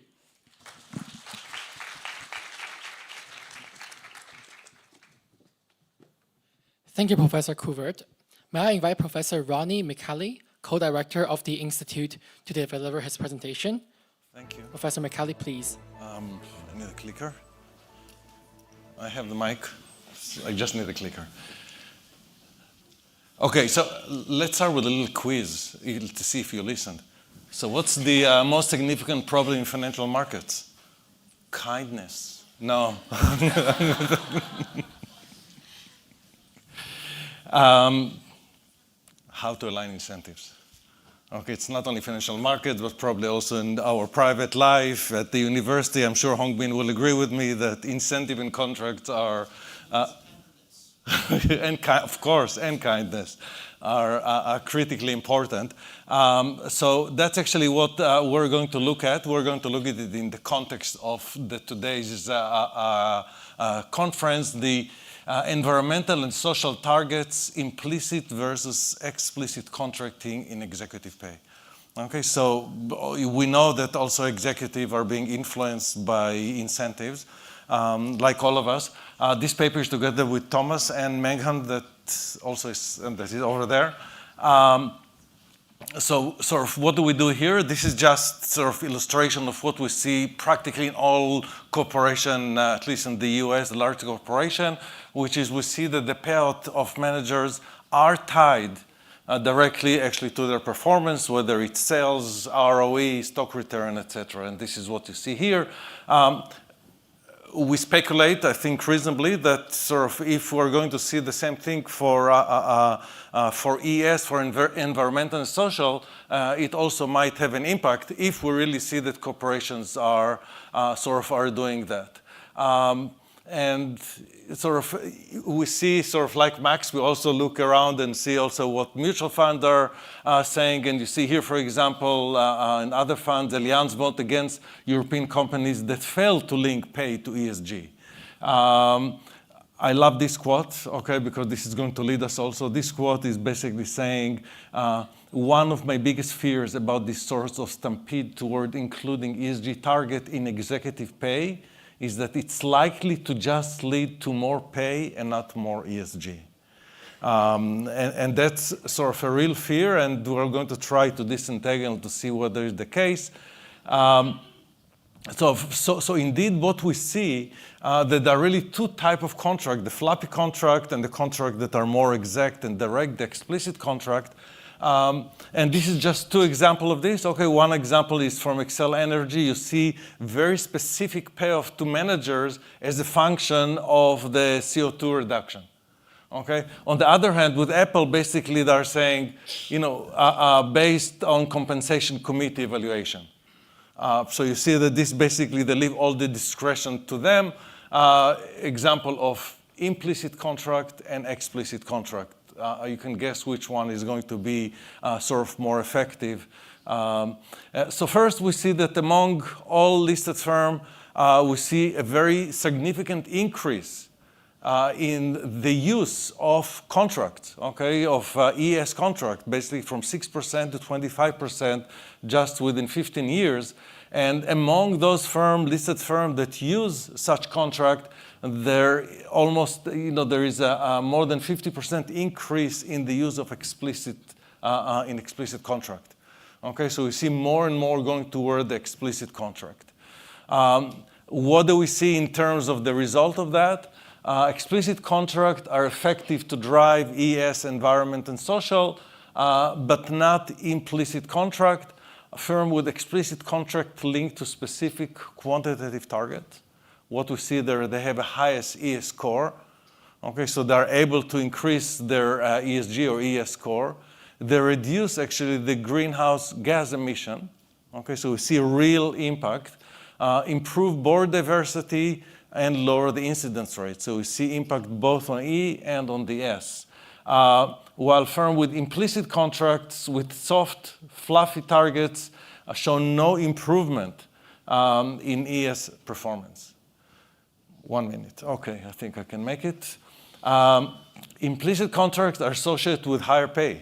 Thank you, Professor COUVERT. May I invite Professor Roni MICHAELY, co-director of the Institute, to deliver his presentation? Thank you. Professor MICHAELY, please. I need a clicker. I have the mic. I just need a clicker. Okay, so let's start with a little quiz to see if you listened. So what's the most significant problem in financial markets? Kindness. No. How to align incentives. Okay, it's not only financial markets, but probably also in our private life at the university. I'm sure Hongbin will agree with me that incentive and contracts are, of course, and kindness are critically important. So that's actually what we're going to look at. We're going to look at it in the context of today's conference, the environmental and social targets, implicit versus explicit contracting in executive pay. Okay, so we know that also executives are being influenced by incentives, like all of us. This paper is together with Thomas and Megan, that also is, and that is over there. So sort of what do we do here? This is just sort of illustration of what we see practically in all corporation, at least in the US, the large corporation, which is we see that the payout of managers are tied directly actually to their performance, whether it's sales, ROE, stock return, etc. And this is what you see here. We speculate, I think reasonably, that sort of if we're going to see the same thing for ES, for environmental and social, it also might have an impact if we really see that corporations are doing that. And sort of we see sort of like Max, we also look around and see also what mutual funds are saying. And you see here, for example, in other funds, Allianz vote against European companies that fail to link pay to ESG. I love this quote, okay, because this is going to lead us also. This quote is basically saying, one of my biggest fears about this sort of stampede toward including ESG target in executive pay is that it's likely to just lead to more pay and not more ESG. And that's sort of a real fear, and we're going to try to disentangle to see whether it's the case. So indeed what we see, that there are really two types of contract, the floppy contract and the contract that are more exact and direct, the explicit contract. And this is just two examples of this. Okay, one example is from Excel Energy. You see very specific payoff to managers as a function of the CO2 reduction. Okay. On the other hand, with Apple, basically they're saying, based on compensation committee evaluation. So you see that this basically, they leave all the discretion to them. Example of implicit contract and explicit contract. You can guess which one is going to be sort of more effective. So first we see that among all listed firms, we see a very significant increase in the use of contracts, okay, of ES contract, basically from 6% to 25% just within 15 years. And among those listed firms that use such contract, there is a more than 50% increase in the use of explicit contract. Okay, so we see more and more going toward the explicit contract. What do we see in terms of the result of that? Explicit contracts are effective to drive ES, environment, and social, but not implicit contract. A firm with explicit contract linked to specific quantitative target. What we see there, they have a highest ES score. Okay, so they're able to increase their ESG or ES score. They reduce actually the greenhouse gas emission. Okay, so we see a real impact. Improve board diversity and lower the incidence rate. So we see impact both on E and on the S. While firms with implicit contracts with soft, fluffy targets show no improvement in ES performance. 1 minute. Okay, I think I can make it. Implicit contracts are associated with higher pay.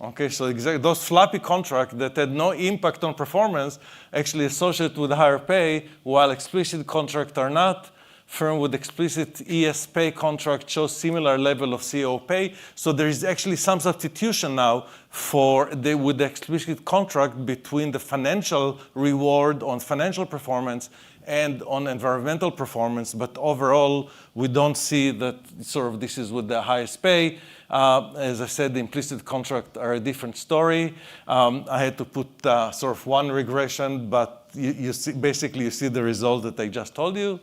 Okay, so exactly those floppy contracts that had no impact on performance actually associated with higher pay, while explicit contracts are not. Firm with explicit ES pay contract shows similar level of CO pay. So there is actually some substitution now with the explicit contract between the financial reward on financial performance and on environmental performance. But overall, we don't see that sort of this is with the highest pay. As I said, the implicit contract are a different story. I had to put sort of one regression, but you see the result that I just told you.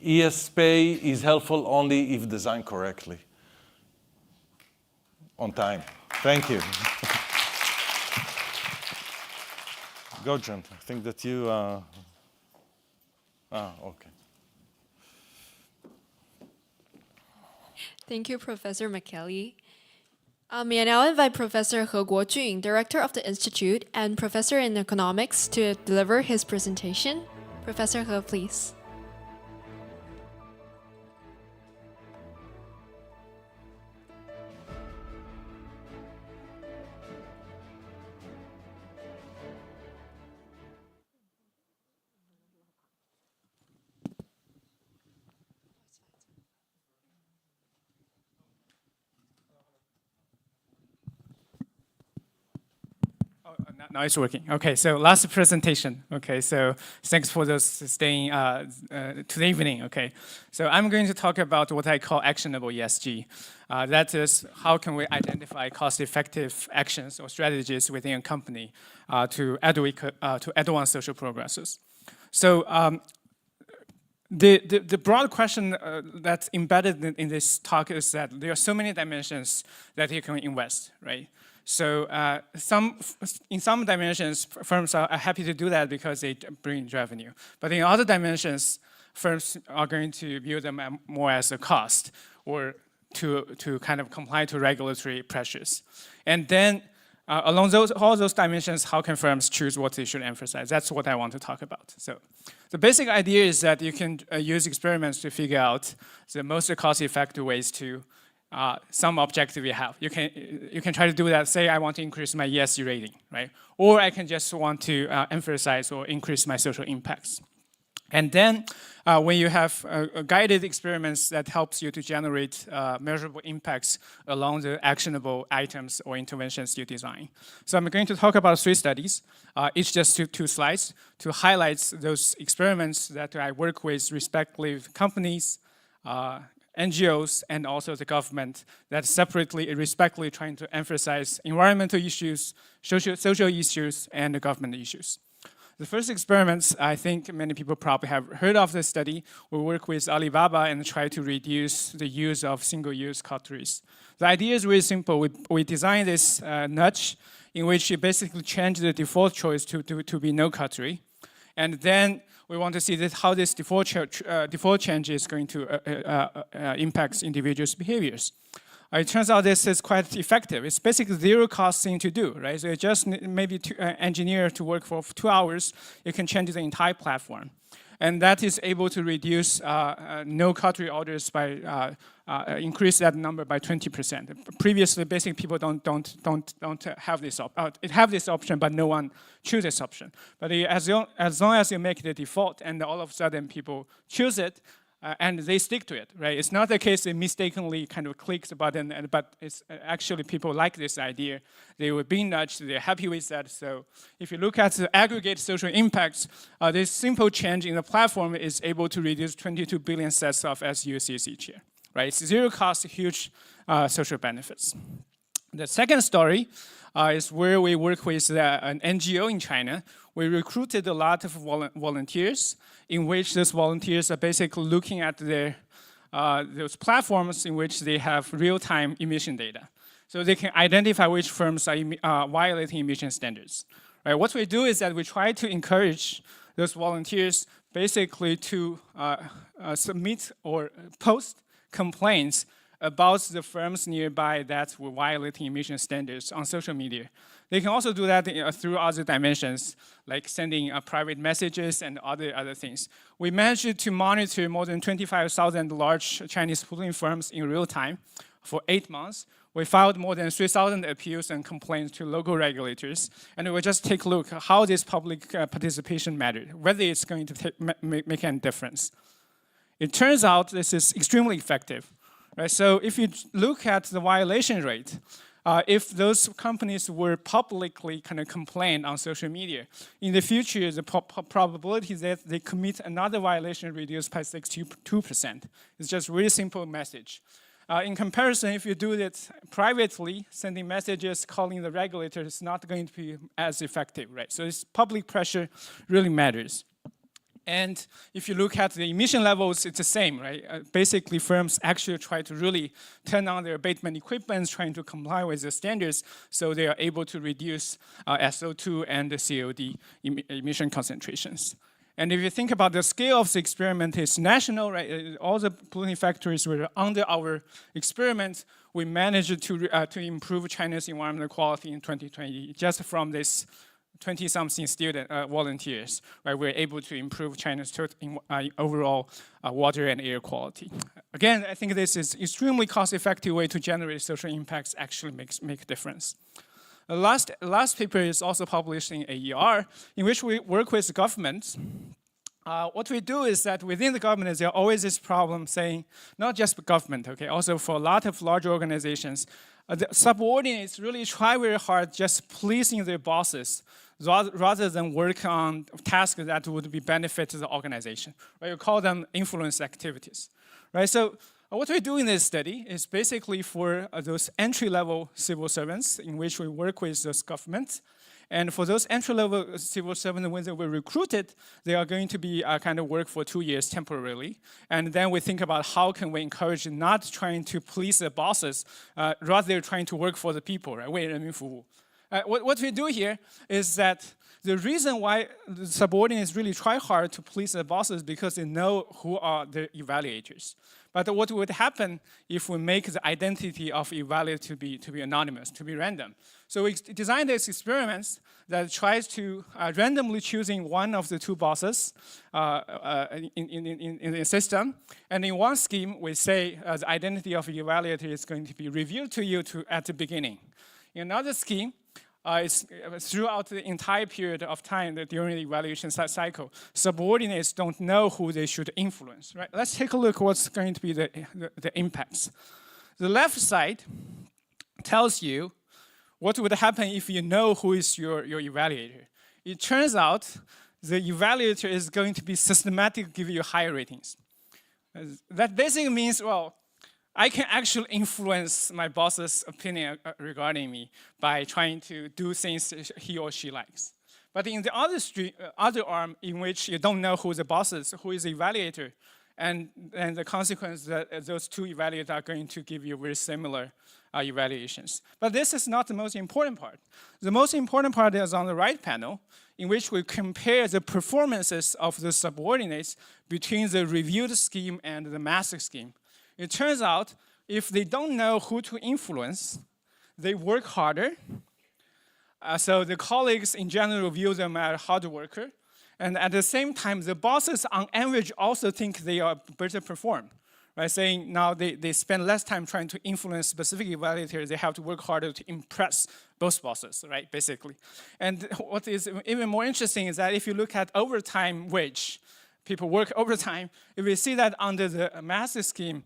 ES pay is helpful only if designed correctly. On time. Thank you. Guojun, I think that you... okay. Thank you, Professor MICHAELY. May I now invite Professor He Guojun, Director of the Institute and Professor in Economics, to deliver his presentation. Professor He, please. Now it's working. Okay, so last presentation. Okay, so thanks for those staying to the evening. Okay, so I'm going to talk about what I call actionable ESG. That is, how can we identify cost-effective actions or strategies within a company to advance social progresses. So the broad question that's embedded in this talk is that there are so many dimensions that you can invest, right? So in some dimensions, firms are happy to do that because they bring revenue. But in other dimensions, firms are going to view them more as a cost or to kind of comply to regulatory pressures. And then along all those dimensions, how can firms choose what they should emphasize? That's what I want to talk about. So the basic idea is that you can use experiments to figure out the most cost-effective ways to some objective you have. You can try to do that. Say I want to increase my ESG rating, right? Or I can just want to emphasize or increase my social impacts. And then when you have guided experiments that helps you to generate measurable impacts along the actionable items or interventions you design. So I'm going to talk about 3 studies, each just 2 slides, to highlight those experiments that I work with respectively companies, NGOs, and also the government that separately, respectively trying to emphasize environmental issues, social issues, and the government issues. The first experiments, I think many people probably have heard of this study. We work with Alibaba and try to reduce the use of single-use cutleries. The idea is really simple. We designed this nudge in which you basically change the default choice to be no cutlery. And then we want to see how this default change is going to impact individuals' behaviors. It turns out this is quite effective. It's basically zero-cost thing to do, right? So you just maybe engineer to work for 2 hours, you can change the entire platform. And that is able to reduce no cutlery orders by increase that number by 20%. Previously, basically people don't have this option, but no one chooses this option. But as long as you make it the default, and all of a sudden people choose it, and they stick to it, right? It's not the case they mistakenly kind of click the button, but it's actually people like this idea. They were being nudged, they're happy with that. So if you look at the aggregate social impacts, this simple change in the platform is able to reduce 22 billion sets of SUCs each year, right? It's zero cost, huge social benefits. The second story is where we work with an NGO in China. We recruited a lot of volunteers in which those volunteers are basically looking at those platforms in which they have real-time emission data. So they can identify which firms are violating emission standards. Right? What we do is that we try to encourage those volunteers basically to submit or post complaints about the firms nearby that were violating emission standards on social media. They can also do that through other dimensions, like sending private messages and other things. We managed to monitor more than 25,000 large Chinese polluting firms in real time for 8 months. We filed more than 3,000 appeals and complaints to local regulators, and we will just take a look at how this public participation mattered, whether it's going to make any difference. It turns out this is extremely effective. Right? So if you look at the violation rate, if those companies were publicly kind of complained on social media, in the future, the probability that they commit another violation reduced by 62%. It's just a really simple message. In comparison, if you do it privately, sending messages, calling the regulator is not going to be as effective, right? So this public pressure really matters. And if you look at the emission levels, it's the same, right? Basically, firms actually try to really turn on their abatement equipment, trying to comply with the standards, so they are able to reduce SO2 and the COD emission concentrations. And if you think about the scale of the experiment, it's national, right? All the polluting factories were under our experiment. We managed to improve China's environmental quality in 2020 just from this 20-something student volunteers, right? We're able to improve China's overall water and air quality. Again, I think this is extremely cost-effective way to generate social impacts actually make a difference. The last paper is also published in AER, in which we work with governments. What we do is that within the government, there always this problem saying, not just the government, okay, also for a lot of large organizations, the subordinates really try very hard just pleasing their bosses rather than work on tasks that would be benefit to the organization. Right? We call them influence activities. Right? So what we do in this study is basically for those entry-level civil servants in which we work with those governments. And for those entry-level civil servants, when they were recruited, they are going to be kind of work for 2 years temporarily. And then we think about how can we encourage not trying to please the bosses, rather trying to work for the people, right? 为人民服务. What we do here is that the reason why the subordinates really try hard to please the bosses is because they know who are the evaluators. But what would happen if we make the identity of evaluator to be anonymous, to be random? So we designed these experiments that tries to randomly choosing one of the two bosses in the system. And in one scheme, we say the identity of the evaluator is going to be revealed to you at the beginning. In another scheme, it's throughout the entire period of time during the evaluation cycle, subordinates don't know who they should influence. Right? Let's take a look at what's going to be the impacts. The left side tells you what would happen if you know who is your evaluator. It turns out the evaluator is going to be systematically give you higher ratings. That basically means, well, I can actually influence my boss's opinion regarding me by trying to do things he or she likes. But in the other arm, in which you don't know who the boss is, who is the evaluator, and the consequence that those two evaluators are going to give you very similar evaluations. But this is not the most important part. The most important part is on the right panel, in which we compare the performances of the subordinates between the reviewed scheme and the master scheme. It turns out, if they don't know who to influence, they work harder. So the colleagues in general view them as hard worker. And at the same time, the bosses on average also think they are better perform. Right? Saying now they spend less time trying to influence specific evaluators, they have to work harder to impress both bosses, right, basically. And what is even more interesting is that if you look at overtime wage, people work overtime, if we see that under the master scheme,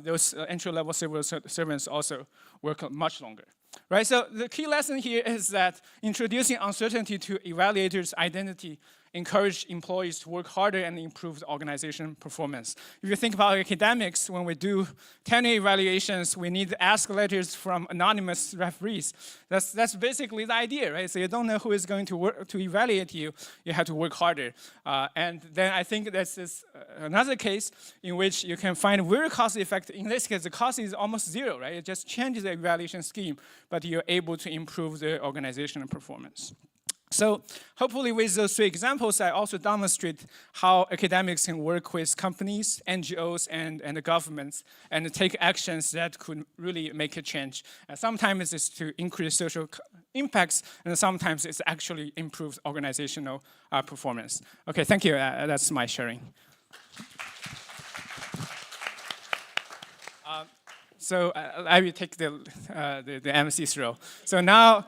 those entry-level civil servants also work much longer. Right, so the key lesson here is that introducing uncertainty to evaluators' identity encourage employees to work harder and improve the organization performance. If you think about academics, when we do tenure evaluations, we need to ask letters from anonymous referees. That's basically the idea, right? So you don't know who is going to evaluate you. You have to work harder. And then I think that's another case in which you can find very cost effective. In this case, the cost is almost zero, right? It just changes the evaluation scheme, but you're able to improve the organizational performance. So hopefully with those three examples, I also demonstrate how academics can work with companies, NGOs, and the governments and take actions that could really make a change. And sometimes it's to increase social impacts, and sometimes it's actually improves organizational performance. Okay, thank you. That's my sharing. So I will take the MC's role. So now,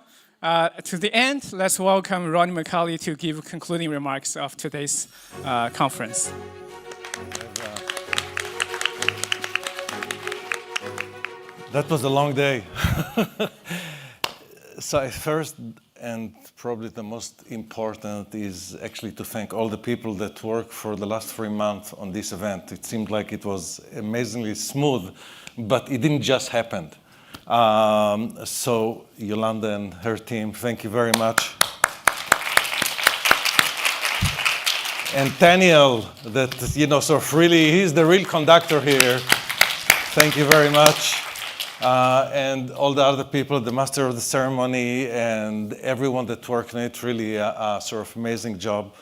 to the end, let's welcome Roni MICHAELY to give concluding remarks of today's conference. That was a long day. So first, and probably the most important, is actually to thank all the people that worked for the last 3 months on this event. It seemed like it was amazingly smooth, but it didn't just happen. So Yolanda and her team, thank you very much. And Daniel, that, sort of really, he's the real conductor here. Thank you very much. And all the other people, the master of the ceremony, and everyone that worked on it, really a sort of amazing job.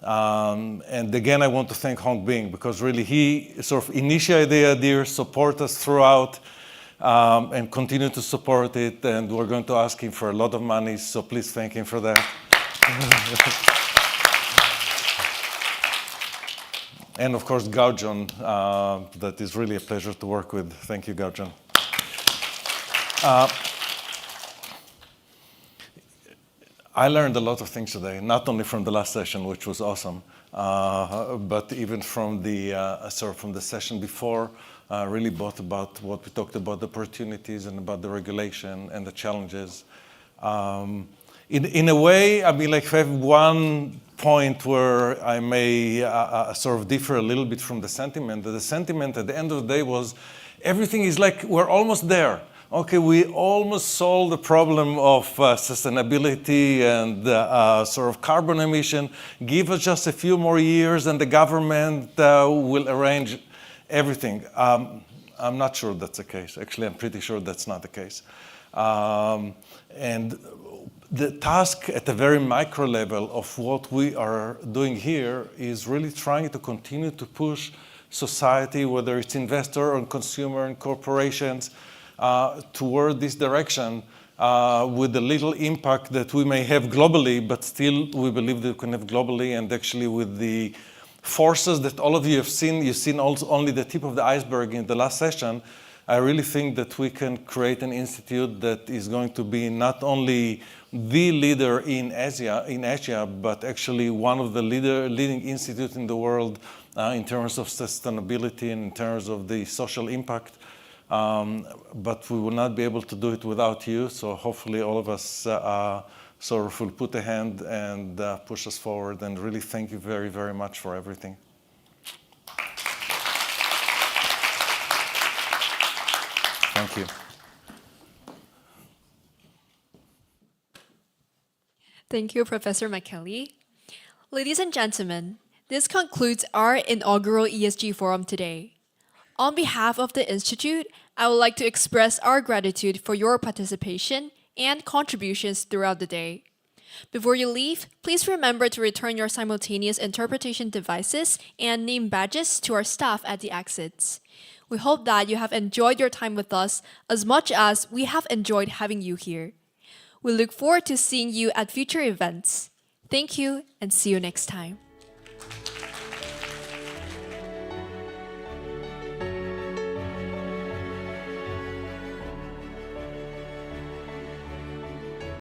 And again, I want to thank Hong Bing, because really he sort of initiated the idea, support us throughout, and continue to support it. And we're going to ask him for a lot of money, so please thank him for that. And of course, Guojun, that is really a pleasure to work with. Thank you, Guojun. I learned a lot of things today, not only from the last session, which was awesome, but even from the from the session before, really both about what we talked about, the opportunities, and about the regulation and the challenges. In a way, I mean, like, if I have one point where I may sort of differ a little bit from the sentiment, the sentiment at the end of the day was, everything is like, we're almost there. Okay, we almost solved the problem of sustainability and sort of carbon emission. Give us just a few more years and the government will arrange everything. I'm not sure that's the case. Actually, I'm pretty sure that's not the case. And the task at a very micro level of what we are doing here is really trying to continue to push society, whether it's investor or consumer and corporations, toward this direction with the little impact that we may have globally, but still we believe that we can have globally, and actually with the forces that all of you have seen, you've seen also only the tip of the iceberg in the last session. I really think that we can create an institute that is going to be not only the leader in Asia, but actually one of the leading institutes in the world in terms of sustainability and in terms of the social impact. But we will not be able to do it without you. So hopefully all of us sort of will put a hand and push us forward. And really thank you very, very much for everything. Thank you. Thank you, Professor MICHAELY. Ladies and gentlemen, this concludes our inaugural ESG forum today. On behalf of the Institute, I would like to express our gratitude for your participation and contributions throughout the day. Before you leave, please remember to return your simultaneous interpretation devices and name badges to our staff at the exits. We hope that you have enjoyed your time with us as much as we have enjoyed having you here. We look forward to seeing you at future events. Thank you and see you next time.